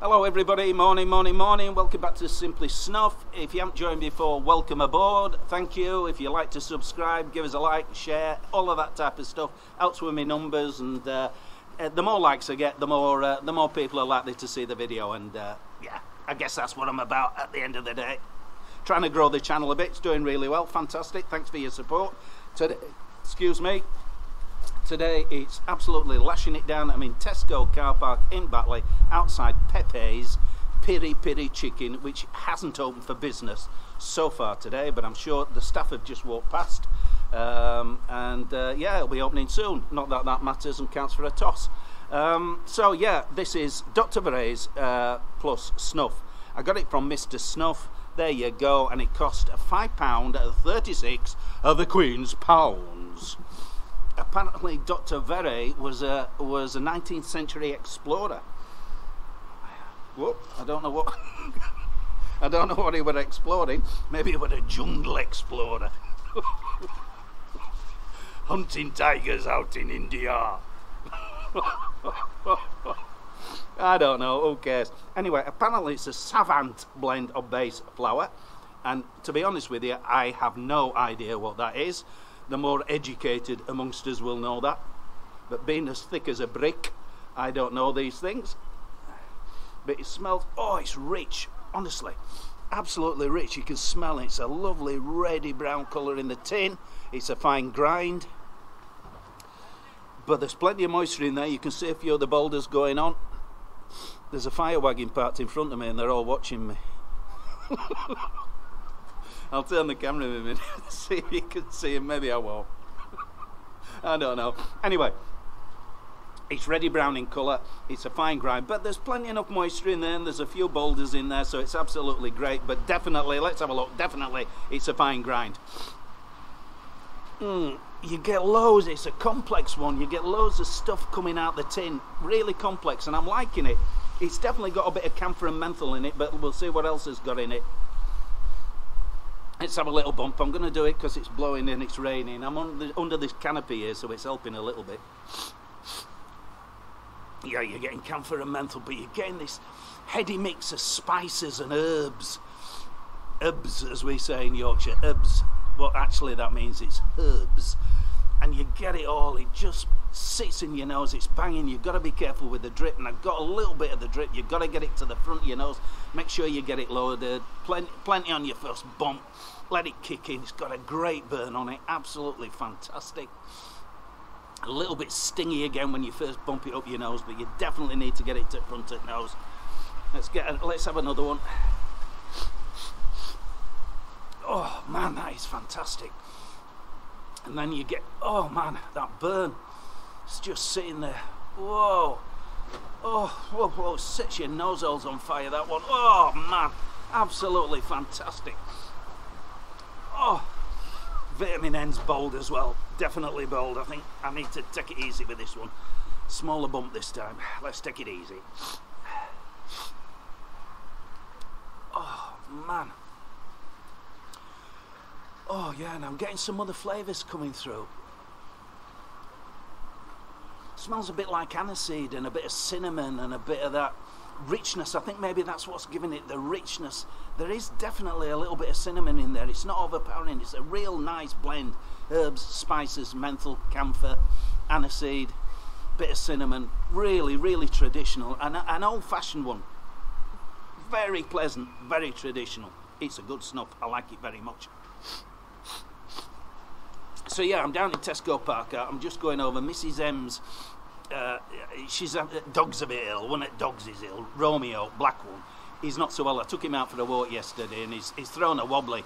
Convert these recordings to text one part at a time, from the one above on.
Hello everybody, morning, welcome back to Simply Snuff. If you haven't joined before, welcome aboard, thank you. If you like to subscribe, give us a like, share, all of that type of stuff, helps with my numbers, and the more likes I get, the more people are likely to see the video, and yeah, I guess that's what I'm about at the end of the day. Trying to grow the channel a bit, it's doing really well, fantastic, thanks for your support. Today, today it's absolutely lashing it down. I'm in Tesco car park in Batley, outside Pepe's Piri Piri Chicken, which hasn't opened for business so far today, but I'm sure the staff have just walked past, and yeah, it'll be opening soon. Not that that matters and counts for a toss. So yeah, this is Dr. Vereys plus Snuff. I got it from Mr. Snuff. There you go, and it cost £5.36 of the Queen's pounds. Apparently, Dr. Vereys was a 19th century explorer. Whoop! I don't know what I don't know what he was exploring. Maybe he was a jungle explorer, hunting tigers out in India. I don't know, who cares? Anyway, apparently it's a savant blend of base flour, and to be honest with you, I have no idea what that is. The more educated amongst us will know that, but being as thick as a brick, I don't know these things. But it smells, oh, it's rich, honestly, absolutely rich. You can smell it. It's a lovely reddy brown colour in the tin. It's a fine grind, but there's plenty of moisture in there. You can see a few of the boulders going on. There's a fire wagon parked in front of me and they're all watching me. I'll turn the camera in a minute to see if you can see him. Maybe I won't. I don't know. Anyway, it's reddy brown in colour. It's a fine grind, but there's plenty enough moisture in there, and there's a few boulders in there, so it's absolutely great. But definitely, let's have a look. Definitely, it's a fine grind. You get loads. It's a complex one. You get loads of stuff coming out the tin. Really complex, and I'm liking it. It's definitely got a bit of camphor and menthol in it, but we'll see what else it's got in it. Let's have a little bump. I'm going to do it because it's blowing and it's raining. I'm under this canopy here, so it's helping a little bit. Yeah, you're getting camphor and menthol, but you're getting this heady mix of spices and herbs. Herbs, as we say in Yorkshire, herbs. But actually that means it's herbs. And you get it all. It just sits in your nose. It's banging. You've got to be careful with the drip, and I've got a little bit of the drip. You've got to get it to the front of your nose. Make sure you get it loaded. Plenty on your first bump. Let it kick in. It's got a great burn on it. Absolutely fantastic. A little bit stingy again when you first bump it up your nose, but you definitely need to get it to the front of the nose. Let's have another one. Oh man, that is fantastic. And then you get, oh man, that burn. It's just sitting there. Whoa. Oh, whoa, whoa, sets your nose holes on fire, that one. Oh man, absolutely fantastic. Oh, vitamin N's bold as well. Definitely bold. I think I need to take it easy with this one. Smaller bump this time. Let's take it easy. Oh man. Oh yeah, and I'm getting some other flavours coming through. Smells a bit like aniseed and a bit of cinnamon and a bit of that richness. I think maybe that's what's giving it the richness. There is definitely a little bit of cinnamon in there. It's not overpowering. It's a real nice blend. Herbs, spices, menthol, camphor, aniseed, bit of cinnamon. Really, really traditional. And an old-fashioned one. Very pleasant, very traditional. It's a good snuff. I like it very much. So yeah, I'm down in Tesco Park. I'm just going over Mrs. M's. She's dog's a bit ill. One of the dogs is ill. Romeo, black one. He's not so well. I took him out for a walk yesterday, and he's thrown a wobbly.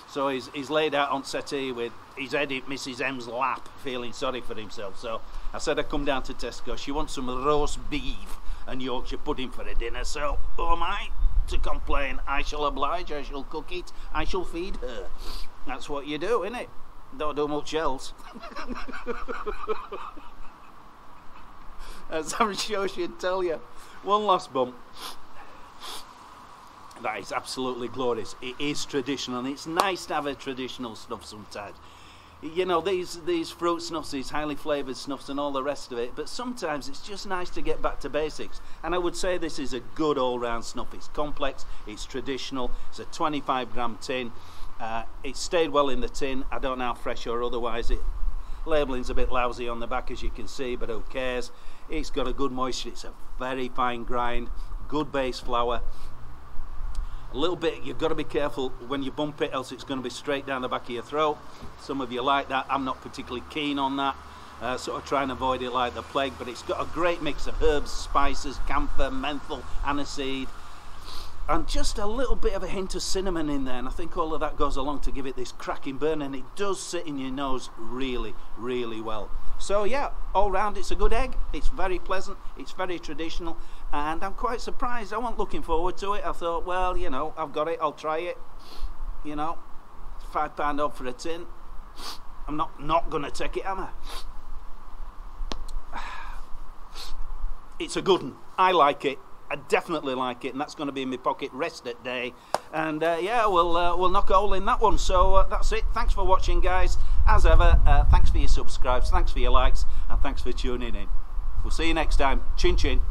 So he's laid out on settee with his head in Mrs. M's lap, feeling sorry for himself. So I said I'd come down to Tesco. She wants some roast beef and Yorkshire pudding for her dinner. So who am I to complain? I shall oblige. I shall cook it. I shall feed her. That's what you do, innit? Don't do much else. As I'm sure she'd tell you. One last bump. That is absolutely glorious. It is traditional, and it's nice to have a traditional stuff sometimes. you know, these fruit snuffs, these highly flavoured snuffs and all the rest of it, but sometimes it's just nice to get back to basics. And I would say this is a good all-round snuff. It's complex, it's traditional, it's a 25-gram tin. It stayed well in the tin. I don't know how fresh or otherwise. Labelling's a bit lousy on the back, as you can see, but who cares? It's got a good moisture. It's a very fine grind, good base flour. A little bit, you've got to be careful when you bump it, else it's going to be straight down the back of your throat. Some of you like that. I'm not particularly keen on that. Sort of try and avoid it like the plague, but it's got a great mix of herbs, spices, camphor, menthol, aniseed, and just a little bit of a hint of cinnamon in there, and I think all of that goes along to give it this cracking burn, and it does sit in your nose really, really well. So yeah, all round it's a good egg. It's very pleasant, it's very traditional, and I'm quite surprised. I wasn't looking forward to it. I thought, well, you know, I've got it, I'll try it. You know, £5 odd for a tin. I'm not going to take it, am I? It's a good one. I like it. I definitely like it, and that's going to be in my pocket rest at day. And yeah, we'll knock a hole in that one. So that's it. Thanks for watching, guys. As ever, thanks for your subscribes, thanks for your likes, and thanks for tuning in. We'll see you next time. Chin chin.